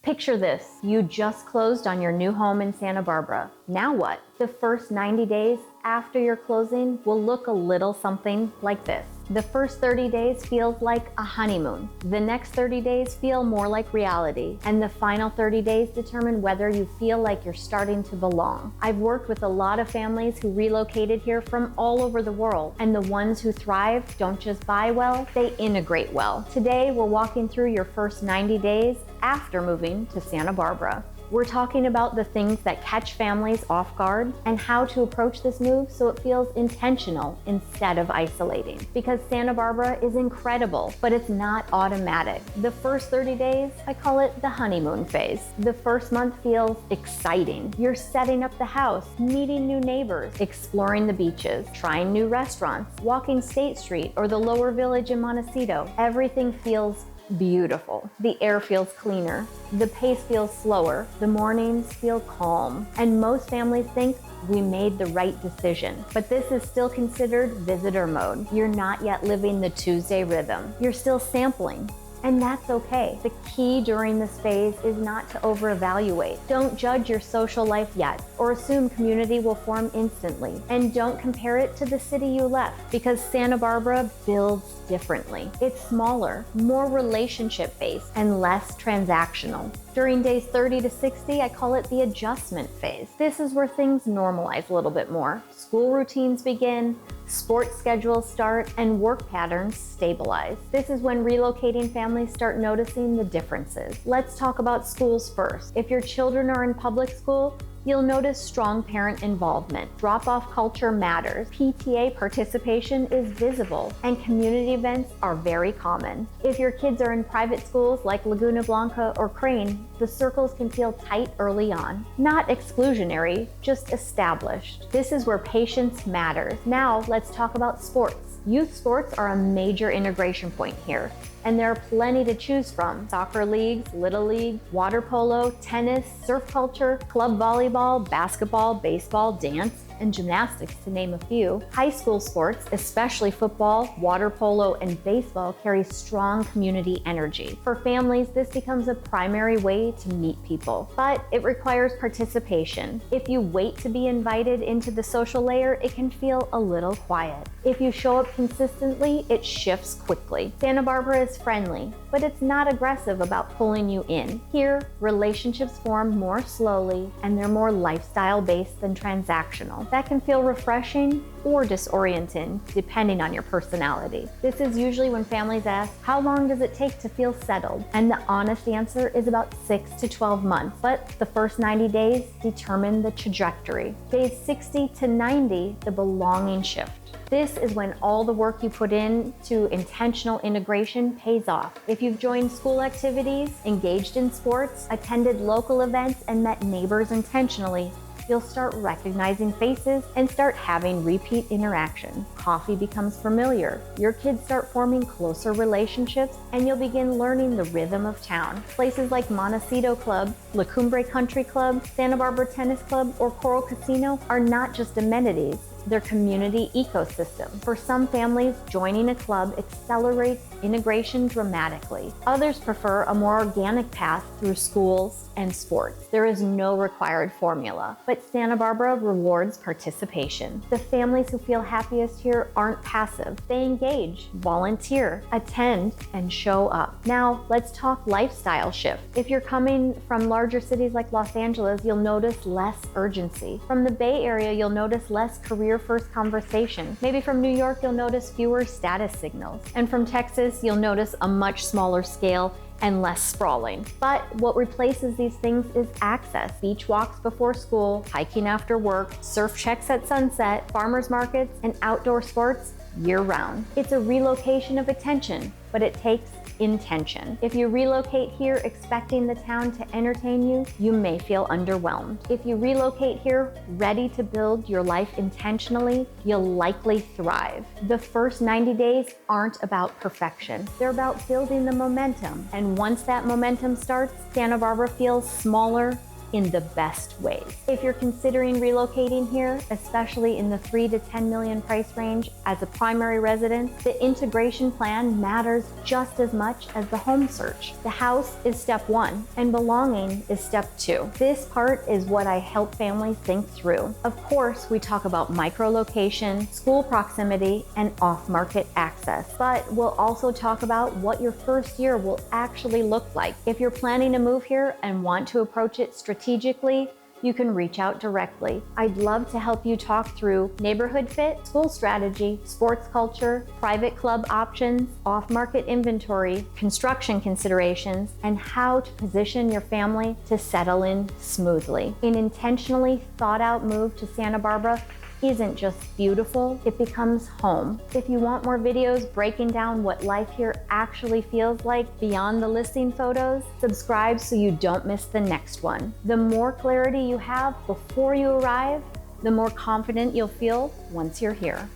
Picture this, you just closed on your new home in Santa Barbara. Now what? The first 90 days after your closing will look a little something like this. The first 30 days feels like a honeymoon. The next 30 days feel more like reality. And the final 30 days determine whether you feel like you're starting to belong. I've worked with a lot of families who relocated here from all over the world. And the ones who thrive don't just buy well, they integrate well. Today, we're walking through your first 90 days after moving to Santa Barbara. We're talking about the things that catch families off guard and how to approach this move so it feels intentional instead of isolating. Because Santa Barbara is incredible, but it's not automatic. The first 30 days, I call it the honeymoon phase. The first month feels exciting. You're setting up the house, meeting new neighbors, exploring the beaches, trying new restaurants, walking State Street or the lower village in Montecito. Everything feels beautiful. The air feels cleaner. The pace feels slower. The mornings feel calm. And most families think we made the right decision. But this is still considered visitor mode. You're not yet living the Tuesday rhythm. You're still sampling. And that's okay. The key during this phase is not to over-evaluate. Don't judge your social life yet or assume community will form instantly. And don't compare it to the city you left because Santa Barbara builds differently. It's smaller, more relationship-based, and less transactional. During days 30 to 60, I call it the adjustment phase. This is where things normalize a little bit more. School routines begin, sports schedules start, and work patterns stabilize. This is when relocating families start noticing the differences. Let's talk about schools first. If your children are in public school, you'll notice strong parent involvement. Drop-off culture matters. PTA participation is visible, and community events are very common. If your kids are in private schools like Laguna Blanca or Crane, the circles can feel tight early on. Not exclusionary, just established. This is where patience matters. Now, let's talk about sports. Youth sports are a major integration point here, and there are plenty to choose from. Soccer leagues, little league, water polo, tennis, surf culture, club volleyball, basketball, baseball, dance, and gymnastics, to name a few. High school sports, especially football, water polo, and baseball, carry strong community energy. For families, this becomes a primary way to meet people, but it requires participation. If you wait to be invited into the social layer, it can feel a little quiet. If you show up consistently, it shifts quickly. Santa Barbara is friendly, but it's not aggressive about pulling you in. Here, relationships form more slowly, and they're more lifestyle-based than transactional. That can feel refreshing or disorienting, depending on your personality. This is usually when families ask, how long does it take to feel settled? And the honest answer is about 6 to 12 months, but the first 90 days determine the trajectory. Days 60 to 90, the belonging shift. This is when all the work you put into intentional integration pays off. If you've joined school activities, engaged in sports, attended local events, and met neighbors intentionally, you'll start recognizing faces and start having repeat interactions. Coffee becomes familiar. Your kids start forming closer relationships, and you'll begin learning the rhythm of town. Places like Montecito Club, La Cumbre Country Club, Santa Barbara Tennis Club, or Coral Casino are not just amenities. Their community ecosystem. For some families, joining a club accelerates integration dramatically. Others prefer a more organic path through schools and sports. There is no required formula, but Santa Barbara rewards participation. The families who feel happiest here aren't passive. They engage, volunteer, attend, and show up. Now, let's talk lifestyle shift. If you're coming from larger cities like Los Angeles, you'll notice less urgency. From the Bay Area, you'll notice less career-first conversation. Maybe from New York, you'll notice fewer status signals. And from Texas, you'll notice a much smaller scale and less sprawling. But what replaces these things is access. Beach walks before school, hiking after work, surf checks at sunset, farmers markets, and outdoor sports year-round. It's a relocation of attention, but it takes intention. If you relocate here expecting the town to entertain you, you may feel underwhelmed. If you relocate here ready to build your life intentionally, you'll likely thrive. The first 90 days aren't about perfection. They're about building the momentum. And once that momentum starts, Santa Barbara feels smaller, in the best ways. If you're considering relocating here, especially in the 3 to 10 million price range as a primary residence, the integration plan matters just as much as the home search. The house is step 1 and belonging is step 2. This part is what I help families think through. Of course, we talk about micro-location, school proximity, and off-market access, but we'll also talk about what your first year will actually look like. If you're planning to move here and want to approach it strategically, you can reach out directly. I'd love to help you talk through neighborhood fit, school strategy, sports culture, private club options, off-market inventory, construction considerations, and how to position your family to settle in smoothly. An intentionally thought out move to Santa Barbara isn't just beautiful, it becomes home. If you want more videos breaking down what life here actually feels like beyond the listing photos, subscribe so you don't miss the next one. The more clarity you have before you arrive, the more confident you'll feel once you're here.